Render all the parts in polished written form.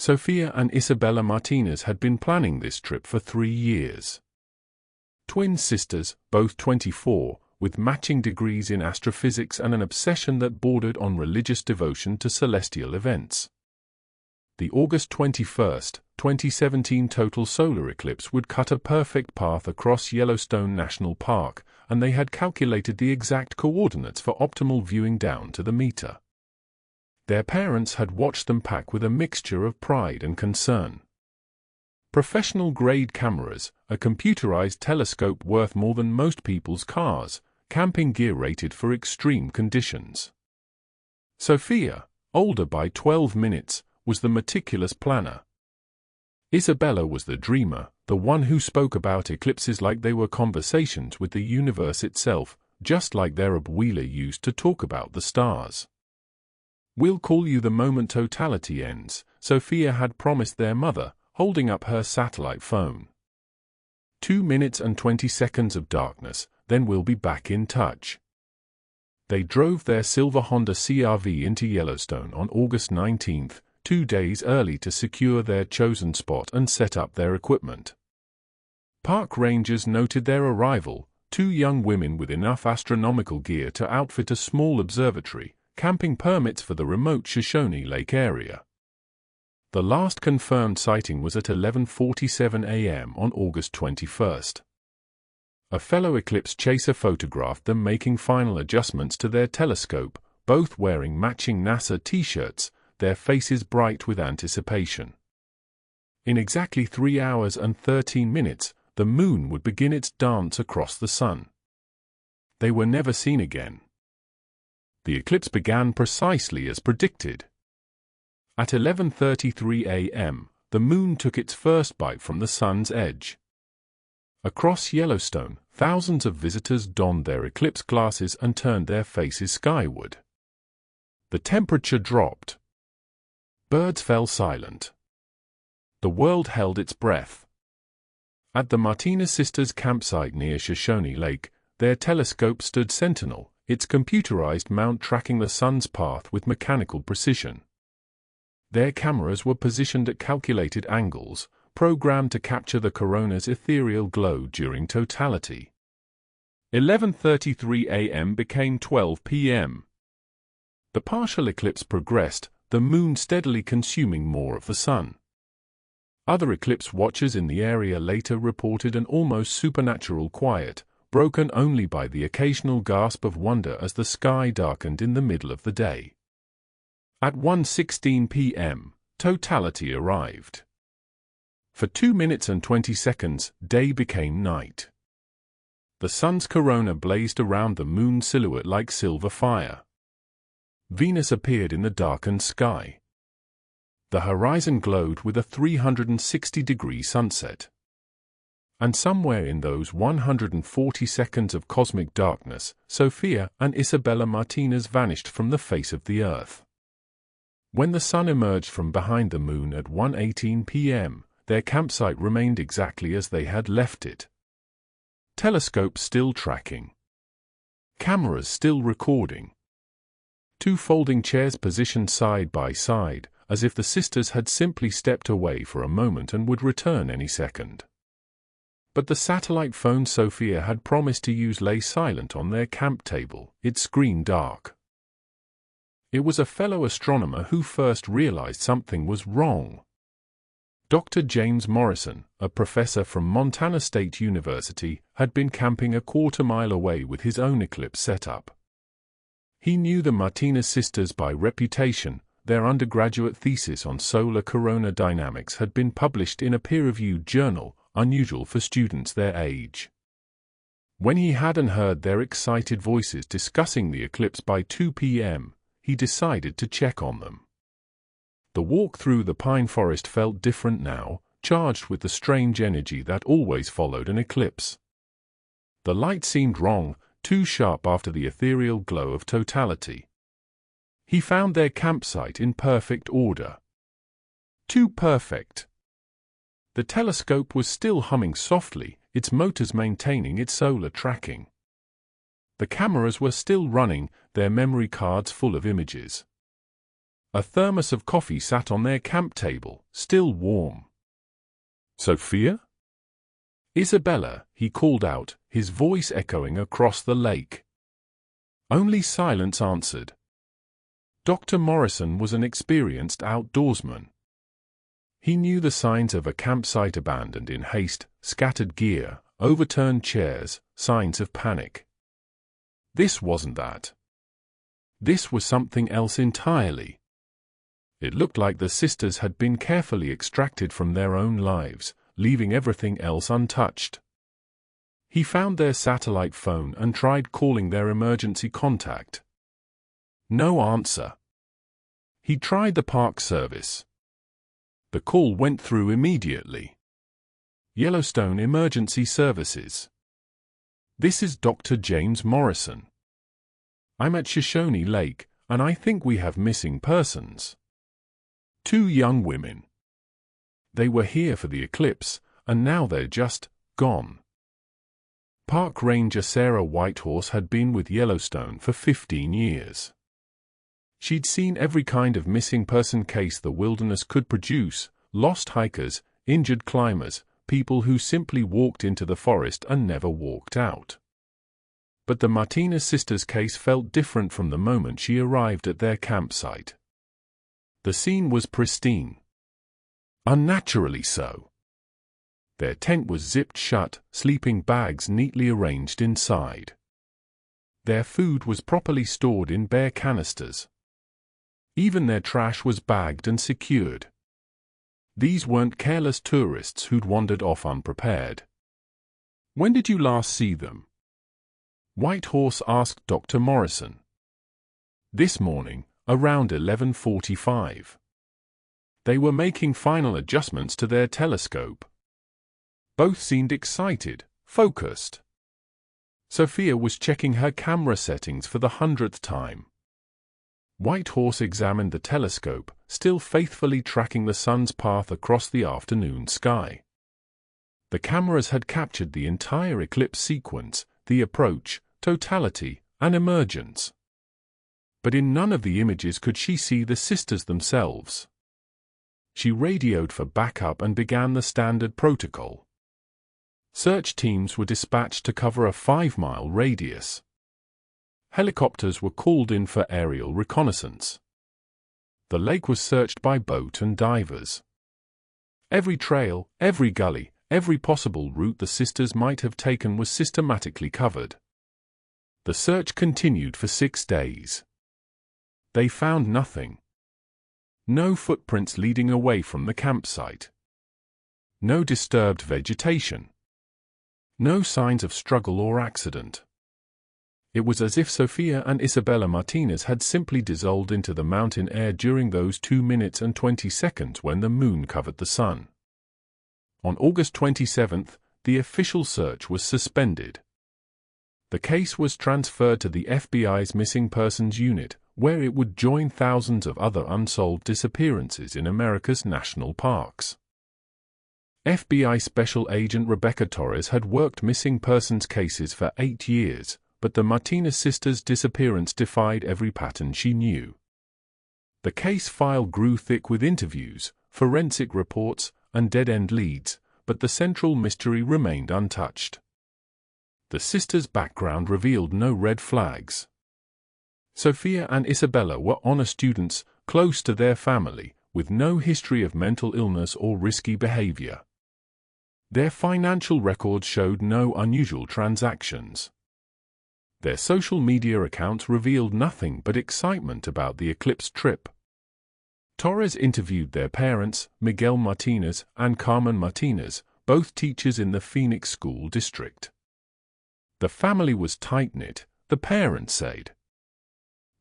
Sofia and Isabella Martinez had been planning this trip for 3 years. Twin sisters, both 24, with matching degrees in astrophysics and an obsession that bordered on religious devotion to celestial events. The August 21, 2017 total solar eclipse would cut a perfect path across Yellowstone National Park, and they had calculated the exact coordinates for optimal viewing down to the meter. Their parents had watched them pack with a mixture of pride and concern. Professional-grade cameras, a computerized telescope worth more than most people's cars, camping gear rated for extreme conditions. Sofia, older by 12 minutes, was the meticulous planner. Isabella was the dreamer, the one who spoke about eclipses like they were conversations with the universe itself, just like their abuela used to talk about the stars. "We'll call you the moment totality ends," Sofia had promised their mother, holding up her satellite phone. 2 minutes and 20 seconds of darkness, then we'll be back in touch. They drove their silver Honda CR-V into Yellowstone on August 19, 2 days early to secure their chosen spot and set up their equipment. Park rangers noted their arrival, 2 young women with enough astronomical gear to outfit a small observatory, camping permits for the remote Shoshone Lake area. The last confirmed sighting was at 11:47 a.m. on August 21. A fellow eclipse chaser photographed them making final adjustments to their telescope, both wearing matching NASA t-shirts, their faces bright with anticipation. In exactly 3 hours and 13 minutes, the moon would begin its dance across the sun. They were never seen again. The eclipse began precisely as predicted. At 11:33 a.m., the moon took its first bite from the sun's edge. Across Yellowstone, thousands of visitors donned their eclipse glasses and turned their faces skyward. The temperature dropped. Birds fell silent. The world held its breath. At the Martinez sisters' campsite near Shoshone Lake, their telescope stood sentinel, its computerized mount tracking the sun's path with mechanical precision. Their cameras were positioned at calculated angles, programmed to capture the corona's ethereal glow during totality. 11:33 a.m. became 12 p.m. The partial eclipse progressed, the moon steadily consuming more of the sun. Other eclipse watchers in the area later reported an almost supernatural quiet, broken only by the occasional gasp of wonder as the sky darkened in the middle of the day. At 1:16 p.m., totality arrived. For 2 minutes and 20 seconds, day became night. The sun's corona blazed around the moon's silhouette like silver fire. Venus appeared in the darkened sky. The horizon glowed with a 360-degree sunset. And somewhere in those 140 seconds of cosmic darkness, Sofia and Isabella Martinez vanished from the face of the earth. When the sun emerged from behind the moon at 1:18 p.m., their campsite remained exactly as they had left it. Telescope still tracking. Cameras still recording. 2 folding chairs positioned side by side, as if the sisters had simply stepped away for a moment and would return any second. But the satellite phone Sofia had promised to use lay silent on their camp table, its screen dark. It was a fellow astronomer who first realized something was wrong. Dr. James Morrison, a professor from Montana State University, had been camping a quarter-mile away with his own eclipse setup. He knew the Martinez sisters by reputation. Their undergraduate thesis on solar corona dynamics had been published in a peer-reviewed journal, unusual for students their age. When he hadn't heard their excited voices discussing the eclipse by 2 p.m., he decided to check on them. The walk through the pine forest felt different now, charged with the strange energy that always followed an eclipse. The light seemed wrong, too sharp after the ethereal glow of totality. He found their campsite in perfect order. Too perfect. The telescope was still humming softly, its motors maintaining its solar tracking. The cameras were still running, their memory cards full of images. A thermos of coffee sat on their camp table, still warm. "Sophia?" "Isabella," he called out, his voice echoing across the lake. Only silence answered. Dr. Morrison was an experienced outdoorsman. He knew the signs of a campsite abandoned in haste: scattered gear, overturned chairs, signs of panic. This wasn't that. This was something else entirely. It looked like the sisters had been carefully extracted from their own lives, leaving everything else untouched. He found their satellite phone and tried calling their emergency contact. No answer. He tried the park service. The call went through immediately. "Yellowstone Emergency Services. This is Dr. James Morrison. I'm at Shoshone Lake, and I think we have missing persons. 2 young women. They were here for the eclipse, and now they're just gone." Park Ranger Sarah Whitehorse had been with Yellowstone for 15 years. She'd seen every kind of missing person case the wilderness could produce: lost hikers, injured climbers, people who simply walked into the forest and never walked out. But the Martinez sisters' case felt different from the moment she arrived at their campsite. The scene was pristine. Unnaturally so. Their tent was zipped shut, sleeping bags neatly arranged inside. Their food was properly stored in bare canisters. Even their trash was bagged and secured. These weren't careless tourists who'd wandered off unprepared. "When did you last see them?" Whitehorse asked Dr. Morrison. "This morning, around 11:45. They were making final adjustments to their telescope." Both seemed excited, focused. Sophia was checking her camera settings for the 100th time. Whitehorse examined the telescope, still faithfully tracking the sun's path across the afternoon sky. The cameras had captured the entire eclipse sequence: the approach, totality, and emergence. But in none of the images could she see the sisters themselves. She radioed for backup and began the standard protocol. Search teams were dispatched to cover a 5-mile radius. Helicopters were called in for aerial reconnaissance. The lake was searched by boat and divers. Every trail, every gully, every possible route the sisters might have taken was systematically covered. The search continued for 6 days. They found nothing. No footprints leading away from the campsite. No disturbed vegetation. No signs of struggle or accident. It was as if Sophia and Isabella Martinez had simply dissolved into the mountain air during those 2 minutes and 20 seconds when the moon covered the sun. On August 27th, the official search was suspended. The case was transferred to the FBI's Missing Persons Unit, where it would join thousands of other unsolved disappearances in America's national parks. FBI Special Agent Rebecca Torres had worked missing persons cases for 8 years, but the Martinez sisters' disappearance defied every pattern she knew. The case file grew thick with interviews, forensic reports, and dead-end leads, but the central mystery remained untouched. The sisters' background revealed no red flags. Sophia and Isabella were honor students, close to their family, with no history of mental illness or risky behavior. Their financial records showed no unusual transactions. Their social media accounts revealed nothing but excitement about the eclipse trip. Torres interviewed their parents, Miguel Martinez and Carmen Martinez, both teachers in the Phoenix School District. The family was tight-knit, the parents said.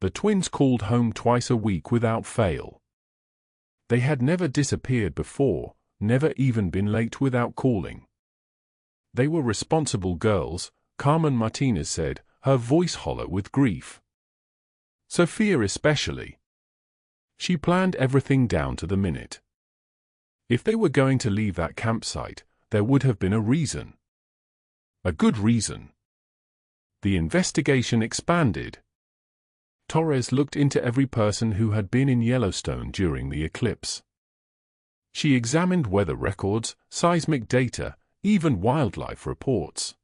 The twins called home twice a week without fail. They had never disappeared before, never even been late without calling. They were responsible girls, Carmen Martinez said, her voice hollow with grief. Sophia especially. She planned everything down to the minute. If they were going to leave that campsite, there would have been a reason. A good reason. The investigation expanded. Torres looked into every person who had been in Yellowstone during the eclipse. She examined weather records, seismic data, even wildlife reports.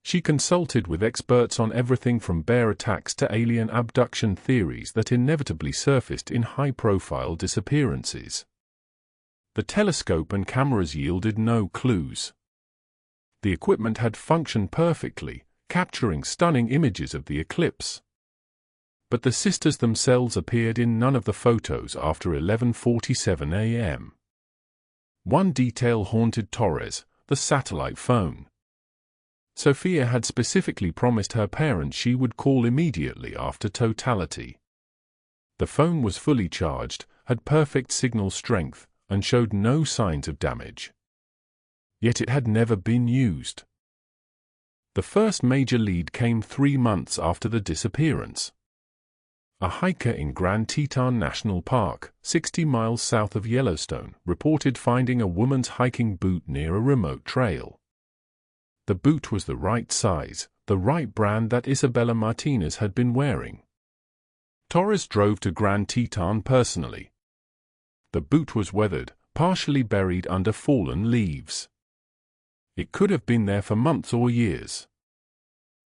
She consulted with experts on everything from bear attacks to alien abduction theories that inevitably surfaced in high-profile disappearances. The telescope and cameras yielded no clues. The equipment had functioned perfectly, capturing stunning images of the eclipse. But the sisters themselves appeared in none of the photos after 11:47 a.m. One detail haunted Torres: the satellite phone. Sophia had specifically promised her parents she would call immediately after totality. The phone was fully charged, had perfect signal strength, and showed no signs of damage. Yet it had never been used. The first major lead came 3 months after the disappearance. A hiker in Grand Teton National Park, 60 miles south of Yellowstone, reported finding a woman's hiking boot near a remote trail. The boot was the right size, the right brand that Isabella Martinez had been wearing. Torres drove to Grand Teton personally. The boot was weathered, partially buried under fallen leaves. It could have been there for months or years.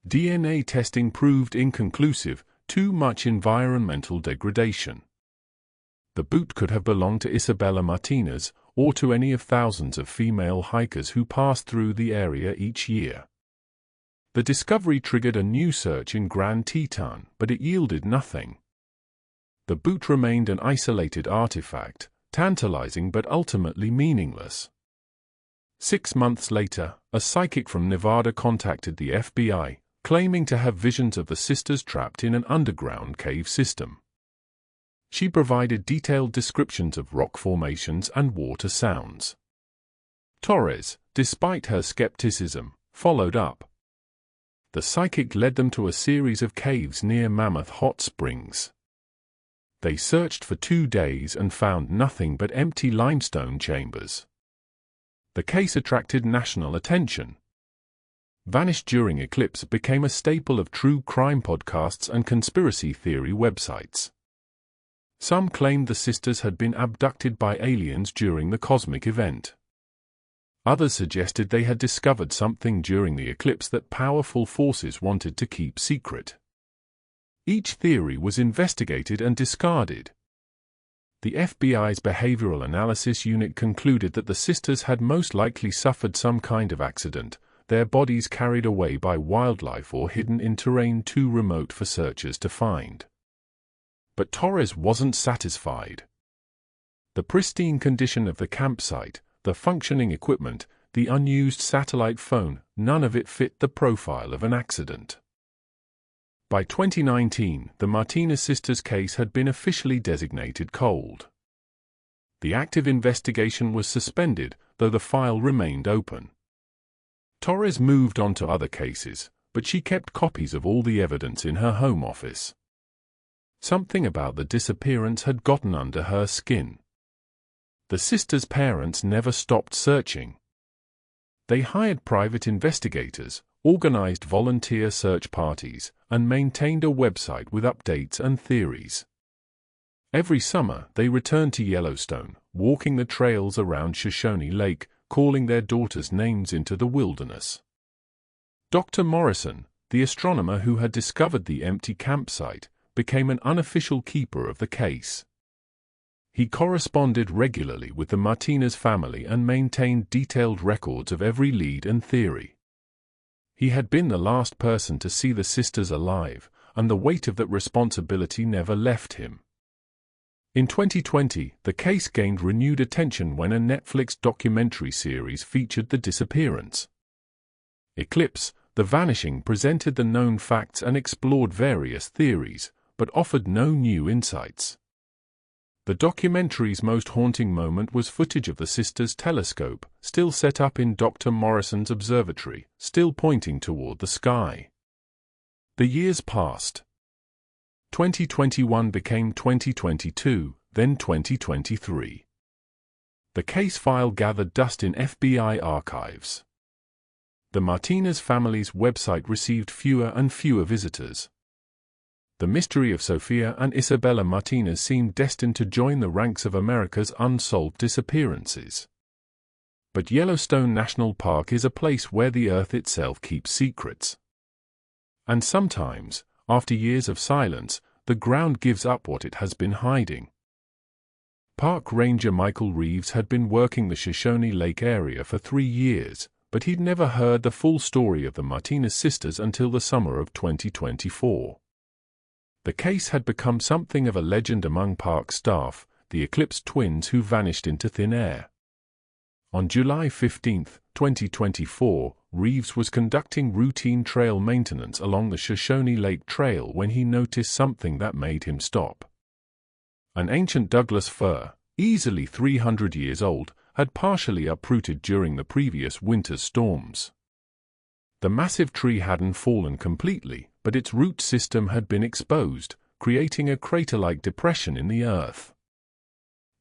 DNA testing proved inconclusive, too much environmental degradation. The boot could have belonged to Isabella Martinez, or to any of thousands of female hikers who passed through the area each year. The discovery triggered a new search in Grand Teton, but it yielded nothing. The boot remained an isolated artifact, tantalizing but ultimately meaningless. 6 months later, a psychic from Nevada contacted the FBI, claiming to have visions of the sisters trapped in an underground cave system. She provided detailed descriptions of rock formations and water sounds. Torres, despite her skepticism, followed up. The psychic led them to a series of caves near Mammoth Hot Springs. They searched for 2 days and found nothing but empty limestone chambers. The case attracted national attention. Vanished During Eclipse became a staple of true crime podcasts and conspiracy theory websites. Some claimed the sisters had been abducted by aliens during the cosmic event. Others suggested they had discovered something during the eclipse that powerful forces wanted to keep secret. Each theory was investigated and discarded. The FBI's Behavioral Analysis Unit concluded that the sisters had most likely suffered some kind of accident, their bodies carried away by wildlife or hidden in terrain too remote for searchers to find. But Torres wasn't satisfied. The pristine condition of the campsite, the functioning equipment, the unused satellite phone, none of it fit the profile of an accident. By 2019, the Martinez sisters' case had been officially designated cold. The active investigation was suspended, though the file remained open. Torres moved on to other cases, but she kept copies of all the evidence in her home office. Something about the disappearance had gotten under her skin. The sisters' parents never stopped searching. They hired private investigators, organized volunteer search parties, and maintained a website with updates and theories. Every summer, they returned to Yellowstone, walking the trails around Shoshone Lake, calling their daughters' names into the wilderness. Dr. Morrison, the astronomer who had discovered the empty campsite, became an unofficial keeper of the case. He corresponded regularly with the Martinez family and maintained detailed records of every lead and theory. He had been the last person to see the sisters alive, and the weight of that responsibility never left him. In 2020, the case gained renewed attention when a Netflix documentary series featured the disappearance. Eclipse: The Vanishing presented the known facts and explored various theories, but offered no new insights. The documentary's most haunting moment was footage of the sisters' telescope, still set up in Dr. Morrison's observatory, still pointing toward the sky. The years passed. 2021 became 2022, then 2023. The case file gathered dust in FBI archives. The Martinez family's website received fewer and fewer visitors. The mystery of Sophia and Isabella Martinez seemed destined to join the ranks of America's unsolved disappearances. But Yellowstone National Park is a place where the Earth itself keeps secrets. And sometimes, after years of silence, the ground gives up what it has been hiding. Park Ranger Michael Reeves had been working the Shoshone Lake area for 3 years, but he'd never heard the full story of the Martinez sisters until the summer of 2024. The case had become something of a legend among park staff, the Eclipse twins who vanished into thin air. On July 15, 2024, Reeves was conducting routine trail maintenance along the Shoshone Lake Trail when he noticed something that made him stop. An ancient Douglas fir, easily 300 years old, had partially uprooted during the previous winter's storms. The massive tree hadn't fallen completely, but its root system had been exposed, creating a crater-like depression in the earth.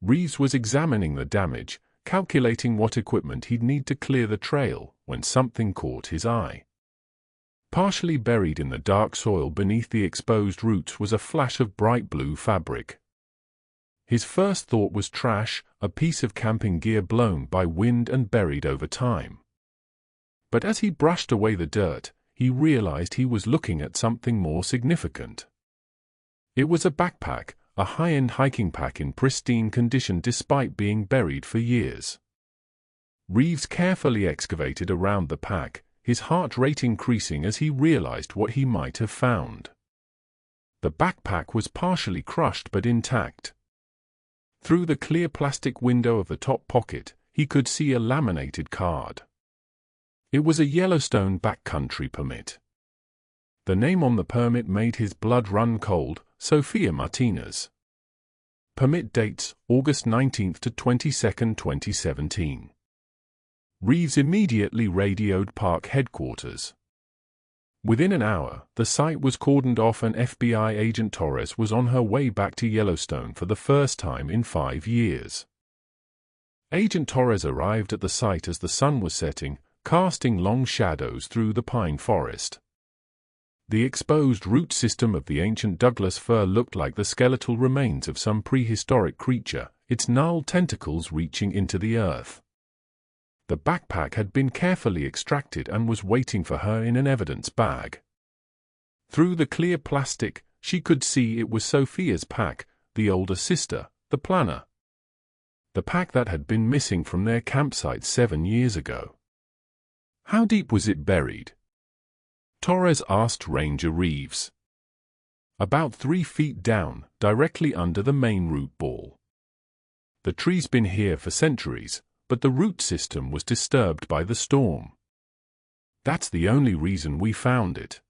Reeves was examining the damage, calculating what equipment he'd need to clear the trail, when something caught his eye. Partially buried in the dark soil beneath the exposed roots was a flash of bright blue fabric. His first thought was trash, a piece of camping gear blown by wind and buried over time. But as he brushed away the dirt, he realized he was looking at something more significant. It was a backpack, a high-end hiking pack in pristine condition despite being buried for years. Reeves carefully excavated around the pack, his heart rate increasing as he realized what he might have found. The backpack was partially crushed but intact. Through the clear plastic window of the top pocket, he could see a laminated card. It was a Yellowstone backcountry permit. The name on the permit made his blood run cold, Sophia Martinez. Permit dates, August 19 to 22, 2017. Reeves immediately radioed park headquarters. Within an hour, the site was cordoned off and FBI agent Torres was on her way back to Yellowstone for the first time in 5 years. Agent Torres arrived at the site as the sun was setting, casting long shadows through the pine forest. The exposed root system of the ancient Douglas fir looked like the skeletal remains of some prehistoric creature, its gnarled tentacles reaching into the earth. The backpack had been carefully extracted and was waiting for her in an evidence bag. Through the clear plastic, she could see it was Sophia's pack, the older sister, the planner. The pack that had been missing from their campsite 7 years ago. How deep was it buried? Torres asked Ranger Reeves. About 3 feet down, directly under the main root ball. The tree's been here for centuries, but the root system was disturbed by the storm. That's the only reason we found it.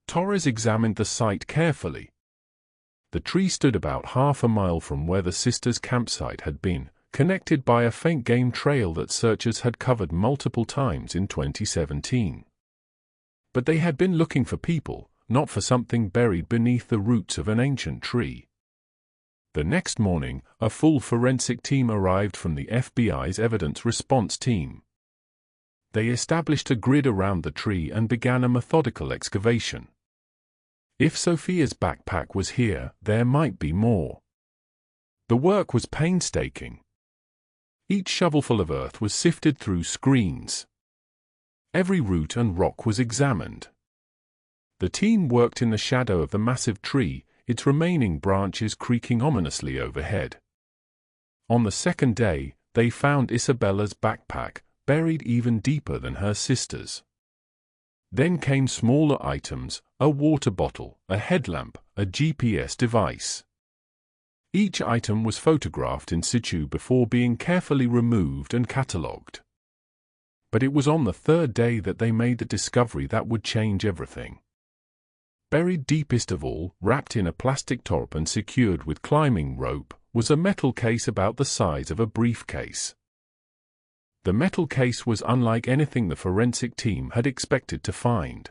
Torres examined the site carefully. The tree stood about half a mile from where the sisters' campsite had been, connected by a faint game trail that searchers had covered multiple times in 2017. But they had been looking for people, not for something buried beneath the roots of an ancient tree. The next morning, a full forensic team arrived from the FBI's evidence response team. They established a grid around the tree and began a methodical excavation. If Sophia's backpack was here, there might be more. The work was painstaking. Each shovelful of earth was sifted through screens. Every root and rock was examined. The team worked in the shadow of the massive tree, its remaining branches creaking ominously overhead. On the second day, they found Isabella's backpack, buried even deeper than her sister's. Then came smaller items, a water bottle, a headlamp, a GPS device. Each item was photographed in situ before being carefully removed and catalogued. But it was on the third day that they made the discovery that would change everything. Buried deepest of all, wrapped in a plastic top and secured with climbing rope, was a metal case about the size of a briefcase. The metal case was unlike anything the forensic team had expected to find.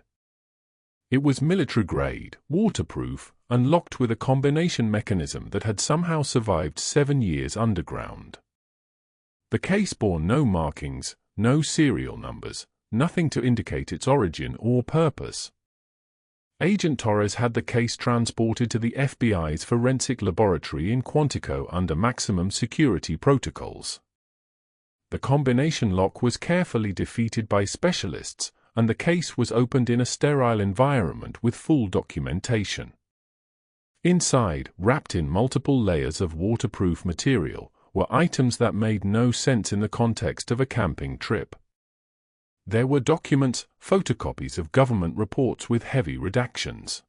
It was military-grade, waterproof, and locked with a combination mechanism that had somehow survived 7 years underground. The case bore no markings, no serial numbers, nothing to indicate its origin or purpose. Agent Torres had the case transported to the FBI's forensic laboratory in Quantico under maximum security protocols. The combination lock was carefully defeated by specialists, and the case was opened in a sterile environment with full documentation. Inside, wrapped in multiple layers of waterproof material, were items that made no sense in the context of a camping trip. There were documents, photocopies of government reports with heavy redactions.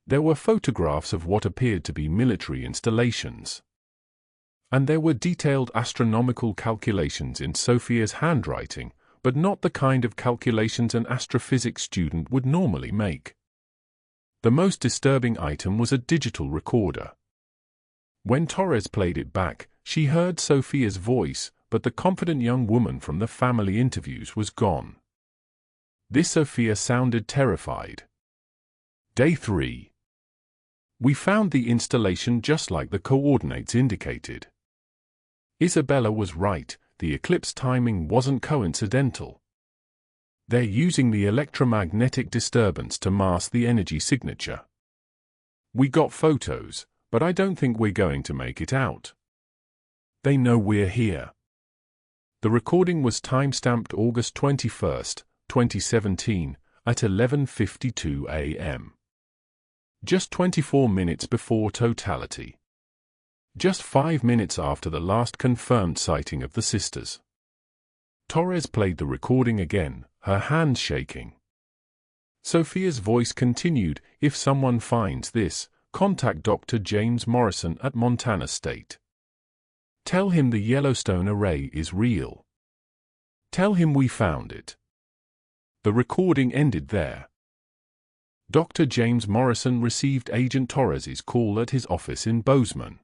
There were photographs of what appeared to be military installations. And there were detailed astronomical calculations in Sophia's handwriting, but not the kind of calculations an astrophysics student would normally make. The most disturbing item was a digital recorder. When Torres played it back, she heard Sophia's voice, but the confident young woman from the family interviews was gone. This Sophia sounded terrified. Day 3. We found the installation just like the coordinates indicated. Isabella was right, the eclipse timing wasn't coincidental. They're using the electromagnetic disturbance to mask the energy signature. We got photos, but I don't think we're going to make it out. They know we're here. The recording was time-stamped August 21, 2017, at 11:52 a.m. Just 24 minutes before totality. Just 5 minutes after the last confirmed sighting of the sisters. Torres played the recording again, her hands shaking. Sophia's voice continued, "If someone finds this, contact Dr. James Morrison at Montana State. Tell him the Yellowstone array is real. Tell him we found it." The recording ended there. Dr. James Morrison received Agent Torres's call at his office in Bozeman.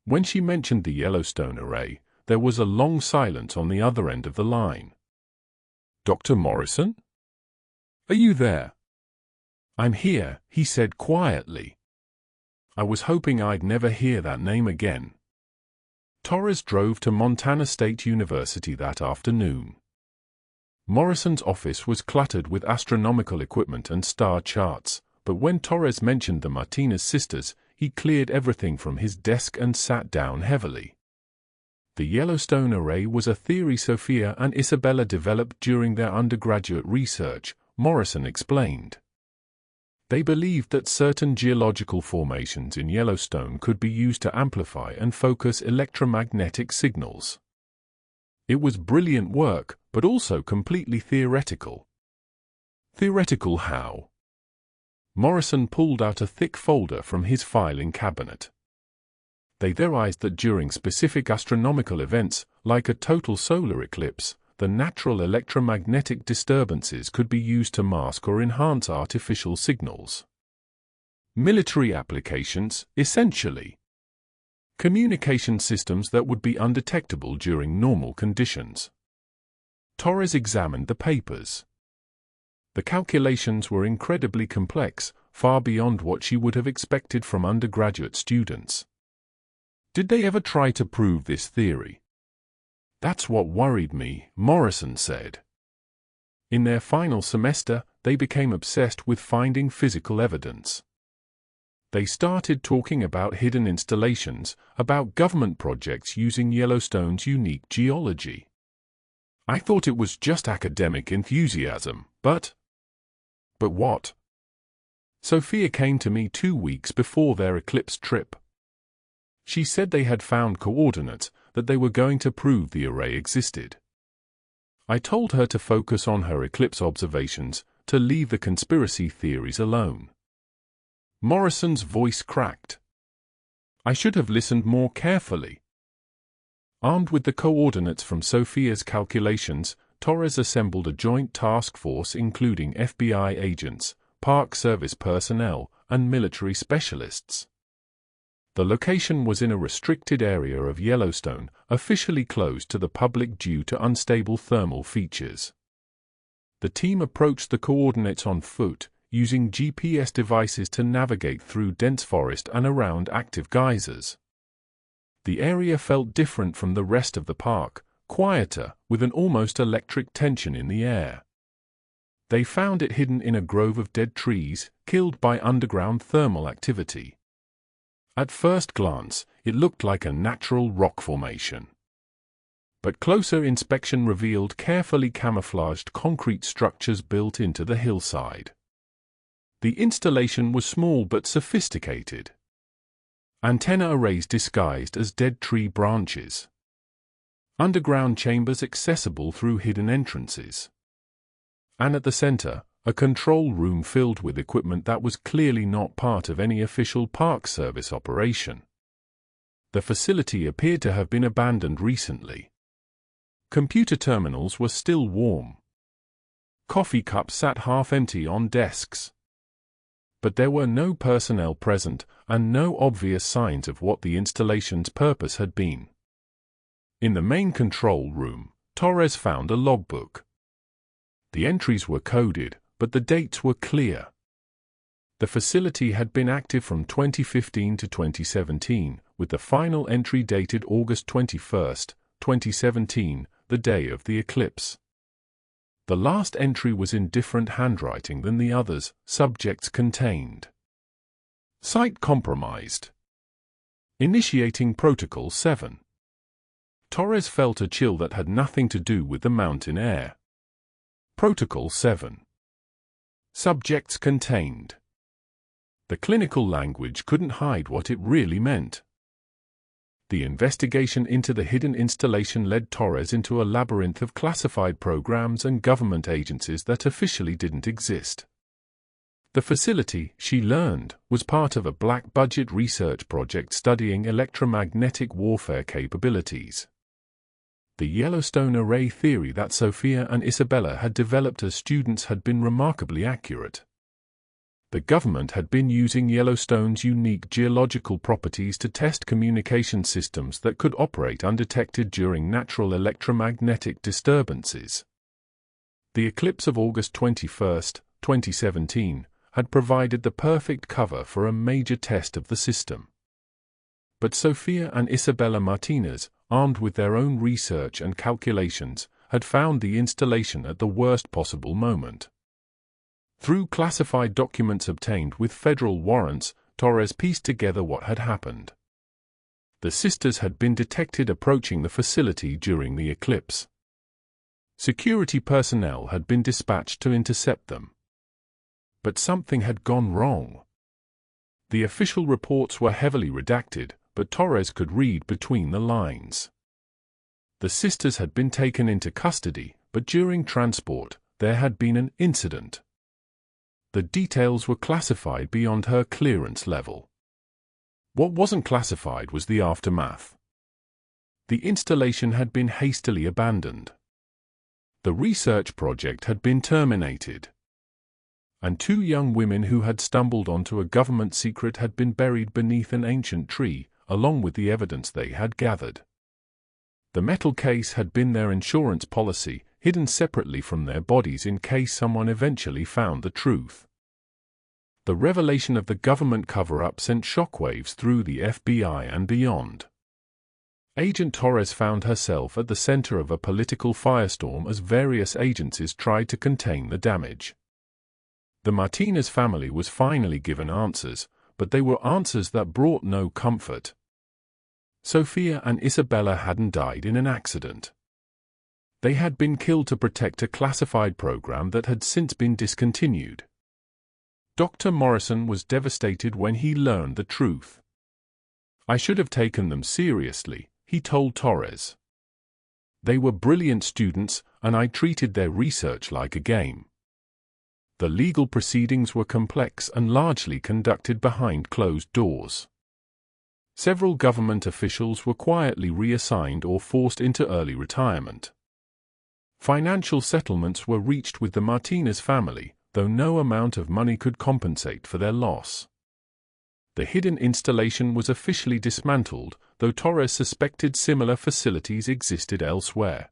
When she mentioned the Yellowstone array, there was a long silence on the other end of the line. "Dr. Morrison? Are you there?" "I'm here," he said quietly. I was hoping I'd never hear that name again. Torres drove to Montana State University that afternoon. Morrison's office was cluttered with astronomical equipment and star charts, but when Torres mentioned the Martinez sisters, he cleared everything from his desk and sat down heavily. The Yellowstone array was a theory Sophia and Isabella developed during their undergraduate research, Morrison explained. They believed that certain geological formations in Yellowstone could be used to amplify and focus electromagnetic signals. It was brilliant work, but also completely theoretical. Theoretical how? Morrison pulled out a thick folder from his filing cabinet. They theorized that during specific astronomical events, like a total solar eclipse, the natural electromagnetic disturbances could be used to mask or enhance artificial signals. Military applications, essentially. Communication systems that would be undetectable during normal conditions. Torres examined the papers. The calculations were incredibly complex, far beyond what she would have expected from undergraduate students. Did they ever try to prove this theory? That's what worried me, Morrison said. In their final semester, they became obsessed with finding physical evidence. They started talking about hidden installations, about government projects using Yellowstone's unique geology. I thought it was just academic enthusiasm, but what? Sophia came to me 2 weeks before their eclipse trip. She said they had found coordinates, that they were going to prove the array existed. I told her to focus on her eclipse observations, to leave the conspiracy theories alone. Morrison's voice cracked. I should have listened more carefully. Armed with the coordinates from Sophia's calculations, Torres assembled a joint task force including FBI agents, Park Service personnel, and military specialists. The location was in a restricted area of Yellowstone, officially closed to the public due to unstable thermal features. The team approached the coordinates on foot, using GPS devices to navigate through dense forest and around active geysers. The area felt different from the rest of the park, quieter, with an almost electric tension in the air. They found it hidden in a grove of dead trees, killed by underground thermal activity. At first glance, it looked like a natural rock formation. But closer inspection revealed carefully camouflaged concrete structures built into the hillside. The installation was small but sophisticated. Antenna arrays disguised as dead tree branches. Underground chambers accessible through hidden entrances. And at the center, a control room filled with equipment that was clearly not part of any official Park Service operation. The facility appeared to have been abandoned recently. Computer terminals were still warm. Coffee cups sat half empty on desks. But there were no personnel present and no obvious signs of what the installation's purpose had been. In the main control room, Torres found a logbook. The entries were coded, but the dates were clear. The facility had been active from 2015 to 2017, with the final entry dated August 21, 2017, the day of the eclipse. The last entry was in different handwriting than the others. Subjects contained. Site compromised. Initiating Protocol 7. Torres felt a chill that had nothing to do with the mountain air. Protocol 7. Subjects contained. The clinical language couldn't hide what it really meant. The investigation into the hidden installation led Torres into a labyrinth of classified programs and government agencies that officially didn't exist. The facility, she learned, was part of a black-budget research project studying electromagnetic warfare capabilities. The Yellowstone array theory that Sophia and Isabella had developed as students had been remarkably accurate. The government had been using Yellowstone's unique geological properties to test communication systems that could operate undetected during natural electromagnetic disturbances. The eclipse of August 21, 2017, had provided the perfect cover for a major test of the system. But Sophia and Isabella Martinez, armed with their own research and calculations, had found the installation at the worst possible moment. Through classified documents obtained with federal warrants, Torres pieced together what had happened. The sisters had been detected approaching the facility during the eclipse. Security personnel had been dispatched to intercept them. But something had gone wrong. The official reports were heavily redacted, but Torres could read between the lines. The sisters had been taken into custody, but during transport, there had been an incident. The details were classified beyond her clearance level. What wasn't classified was the aftermath. The installation had been hastily abandoned. The research project had been terminated. And 2 young women who had stumbled onto a government secret had been buried beneath an ancient tree, along with the evidence they had gathered. The metal case had been their insurance policy, hidden separately from their bodies in case someone eventually found the truth. The revelation of the government cover-up sent shockwaves through the FBI and beyond. Agent Torres found herself at the center of a political firestorm as various agencies tried to contain the damage. The Martinez family was finally given answers, but they were answers that brought no comfort. Sophia and Isabella hadn't died in an accident. They had been killed to protect a classified program that had since been discontinued. Dr. Morrison was devastated when he learned the truth. "I should have taken them seriously," he told Torres. "They were brilliant students, and I treated their research like a game." The legal proceedings were complex and largely conducted behind closed doors. Several government officials were quietly reassigned or forced into early retirement. Financial settlements were reached with the Martinez family, though no amount of money could compensate for their loss. The hidden installation was officially dismantled, though Torres suspected similar facilities existed elsewhere.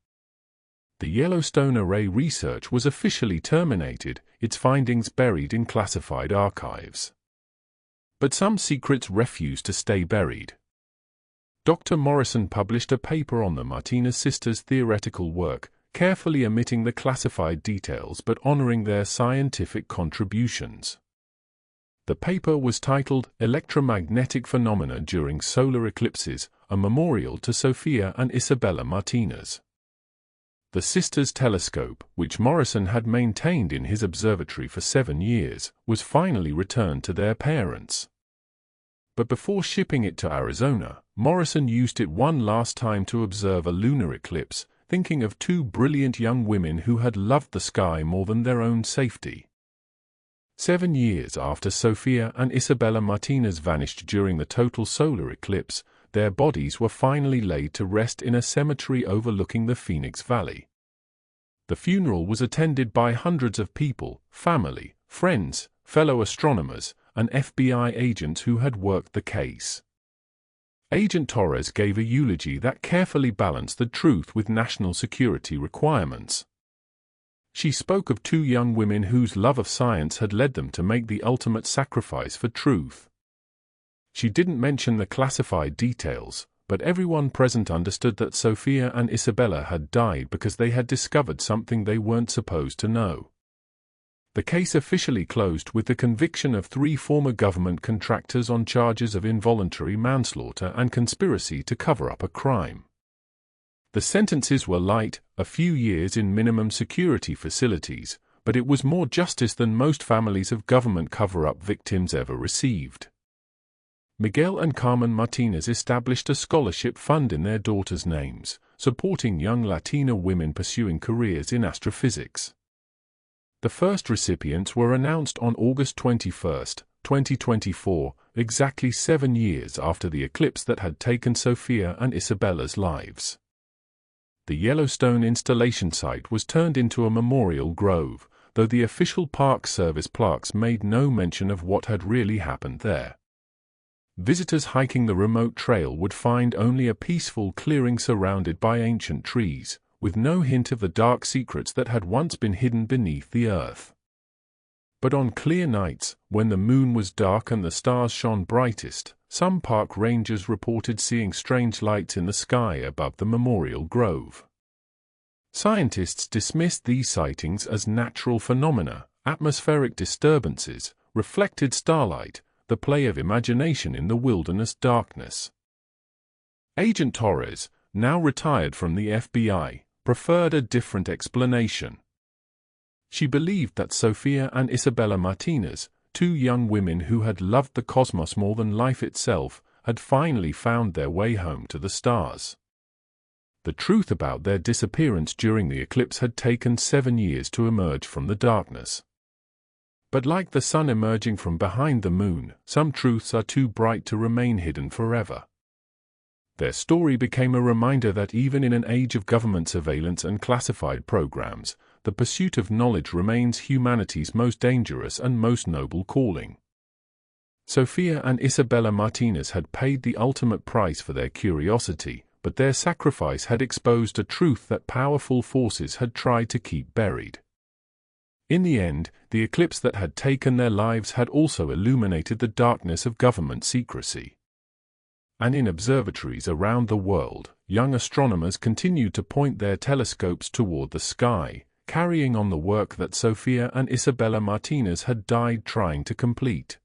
The Yellowstone array research was officially terminated, its findings buried in classified archives. But some secrets refused to stay buried. Dr. Morrison published a paper on the Martinez sisters' theoretical work, carefully omitting the classified details but honoring their scientific contributions. The paper was titled Electromagnetic Phenomena During Solar Eclipses, a memorial to Sophia and Isabella Martinez. The sisters' telescope, which Morrison had maintained in his observatory for 7 years, was finally returned to their parents. But before shipping it to Arizona, Morrison used it one last time to observe a lunar eclipse, thinking of 2 brilliant young women who had loved the sky more than their own safety. 7 years after Sophia and Isabella Martinez vanished during the total solar eclipse, their bodies were finally laid to rest in a cemetery overlooking the Phoenix Valley. The funeral was attended by hundreds of people, family, friends, fellow astronomers, and FBI agents who had worked the case. Agent Torres gave a eulogy that carefully balanced the truth with national security requirements. She spoke of 2 young women whose love of science had led them to make the ultimate sacrifice for truth. She didn't mention the classified details, but everyone present understood that Sophia and Isabella had died because they had discovered something they weren't supposed to know. The case officially closed with the conviction of 3 former government contractors on charges of involuntary manslaughter and conspiracy to cover up a crime. The sentences were light, a few years in minimum security facilities, but it was more justice than most families of government cover-up victims ever received. Miguel and Carmen Martinez established a scholarship fund in their daughters' names, supporting young Latina women pursuing careers in astrophysics. The first recipients were announced on August 21, 2024, exactly 7 years after the eclipse that had taken Sophia and Isabella's lives. The Yellowstone installation site was turned into a memorial grove, though the official Park Service plaques made no mention of what had really happened there. Visitors hiking the remote trail would find only a peaceful clearing surrounded by ancient trees, with no hint of the dark secrets that had once been hidden beneath the earth. But on clear nights, when the moon was dark and the stars shone brightest, some park rangers reported seeing strange lights in the sky above the memorial grove. Scientists dismissed these sightings as natural phenomena, atmospheric disturbances, reflected starlight, the play of imagination in the wilderness darkness. Agent Torres, now retired from the FBI, preferred a different explanation. She believed that Sophia and Isabella Martinez, 2 young women who had loved the cosmos more than life itself, had finally found their way home to the stars. The truth about their disappearance during the eclipse had taken 7 years to emerge from the darkness. But like the sun emerging from behind the moon, some truths are too bright to remain hidden forever. Their story became a reminder that even in an age of government surveillance and classified programs, the pursuit of knowledge remains humanity's most dangerous and most noble calling. Sophia and Isabella Martinez had paid the ultimate price for their curiosity, but their sacrifice had exposed a truth that powerful forces had tried to keep buried. In the end, the eclipse that had taken their lives had also illuminated the darkness of government secrecy. And in observatories around the world, young astronomers continued to point their telescopes toward the sky, carrying on the work that Sophia and Isabella Martinez had died trying to complete.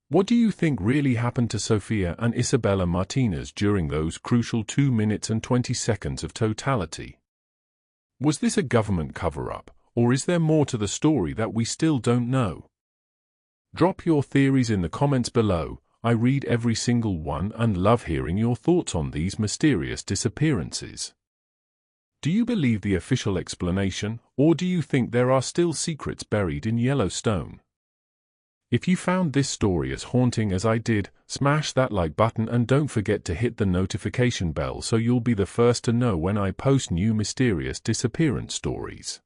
What do you think really happened to Sophia and Isabella Martinez during those crucial 2 minutes and 20 seconds of totality? Was this a government cover-up, or is there more to the story that we still don't know? Drop your theories in the comments below. I read every single one and love hearing your thoughts on these mysterious disappearances. Do you believe the official explanation, or do you think there are still secrets buried in Yellowstone? If you found this story as haunting as I did, smash that like button and don't forget to hit the notification bell so you'll be the first to know when I post new mysterious disappearance stories.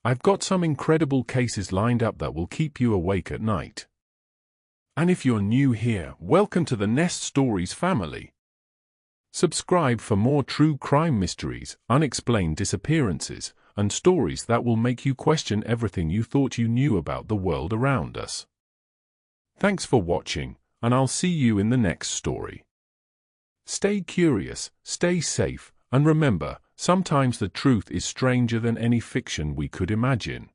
I've got some incredible cases lined up that will keep you awake at night. And if you're new here, welcome to the Nest Stories family. Subscribe for more true crime mysteries, unexplained disappearances, and stories that will make you question everything you thought you knew about the world around us. Thanks for watching, and I'll see you in the next story. Stay curious, stay safe, and remember, sometimes the truth is stranger than any fiction we could imagine.